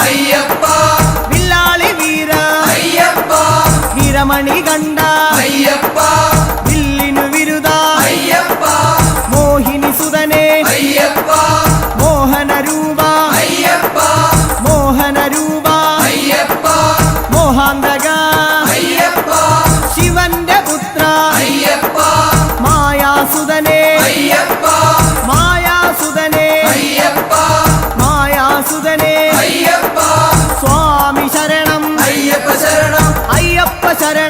അയ്യപ്പ വില്ലാളി വീര അയ്യപ്പ വീരമണി കണ്ട അയ്യപ്പ വില്ലിനു വിരുദ അയ്യപ്പ മോഹിനി സുതനേ അയ്യപ്പ മോഹന രൂപ അയ്യപ്പ മോഹന രൂപ അയ്യപ്പ മോഹാന്തക അയ്യപ്പ ശിവന്റെ പുത്ര അയ്യപ്പ മായാസുതനേ അയ്യപ്പ മായാസുതനേ അയ്യപ്പ മായാസുതനേ അയ്യപ്പ സ്വാമി ശരണം അയ്യപ്പ ശരണം അയ്യപ്പ ശരണം